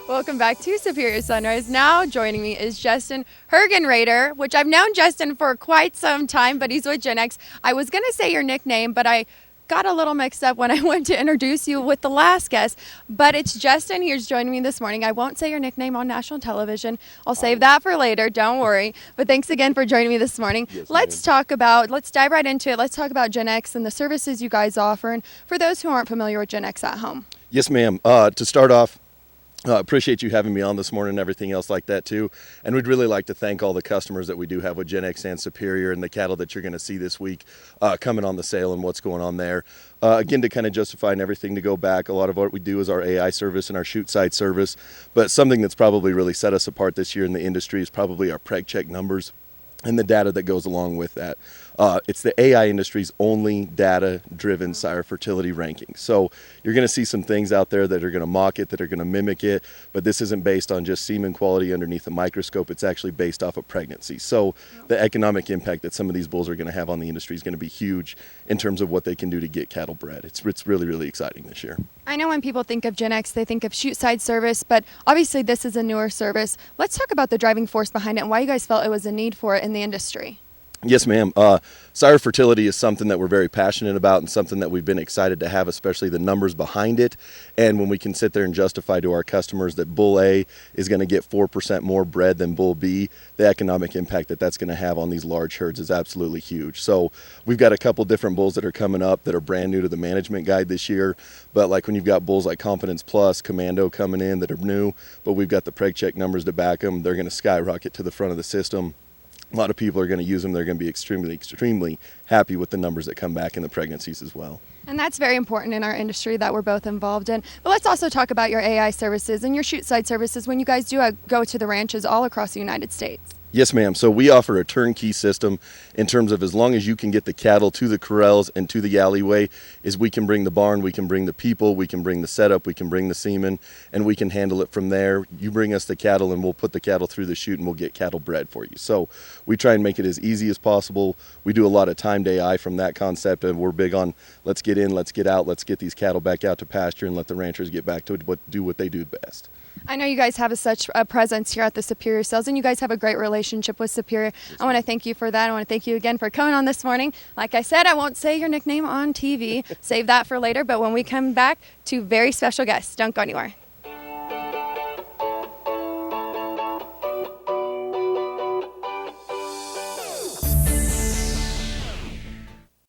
Welcome back to Superior Sunrise. Now joining me is Justin Hergenreder, which I've known Justin for quite some time, but he's with Gen X. I was going to say your nickname, but I got a little mixed up when I went to introduce you with the last guest. But it's Justin. He's joining me this morning. I won't say your nickname on national television. I'll save that for later. Don't worry. But thanks again for joining me this morning. Yes, let's dive right into it. Let's talk about Gen X and the services you guys offer. And for those who aren't familiar with Gen X at home. Yes, ma'am. To start off, appreciate you having me on this morning and everything else like that too. And we'd really like to thank all the customers that we do have with Gen X and Superior and the cattle that you're going to see this week coming on the sale and what's going on there. Again, to kind of justify and everything to go back, a lot of what we do is our AI service and our shoot side service. But something that's probably really set us apart this year in the industry is probably our preg check numbers and the data that goes along with that. It's the AI industry's only data-driven sire fertility ranking. So you're going to see some things out there that are going to mock it, that are going to mimic it, but this isn't based on just semen quality underneath a microscope. It's actually based off of pregnancy. So the economic impact that some of these bulls are going to have on the industry is going to be huge in terms of what they can do to get cattle bred. It's really, really exciting this year. I know when people think of Gen X, they think of shoot side service, but obviously this is a newer service. Let's talk about the driving force behind it and why you guys felt it was a need for it in the industry. Yes, ma'am. Sire fertility is something that we're very passionate about and something that we've been excited to have, especially the numbers behind it. And when we can sit there and justify to our customers that Bull A is going to get 4% more bred than Bull B, the economic impact that that's going to have on these large herds is absolutely huge. So we've got a couple different bulls that are coming up that are brand new to the management guide this year. But like when you've got bulls like Confidence Plus, Commando coming in that are new, but we've got the preg check numbers to back them, they're going to skyrocket to the front of the system. A lot of people are going to use them. They're going to be extremely happy with the numbers that come back in the pregnancies as well. And that's very important in our industry that we're both involved in. But let's also talk about your AI services and your shoot side services when you guys do go to the ranches all across the United States. Yes, ma'am. So we offer a turnkey system in terms of as long as you can get the cattle to the corrals and to the alleyway, is we can bring the barn, we can bring the people, we can bring the setup, we can bring the semen, and we can handle it from there. You bring us the cattle and we'll put the cattle through the chute and we'll get cattle bred for you. So we try and make it as easy as possible. We do a lot of timed AI from that concept, and we're big on let's get in, let's get out, let's get these cattle back out to pasture and let the ranchers get back to do what they do best. I know you guys have such a presence here at the Superior Sales, and you guys have a great relationship with Superior. I want to thank you for that. I want to thank you again for coming on this morning. Like I said, I won't say your nickname on TV. Save that for later. But when we come back, two very special guests. Don't go anywhere.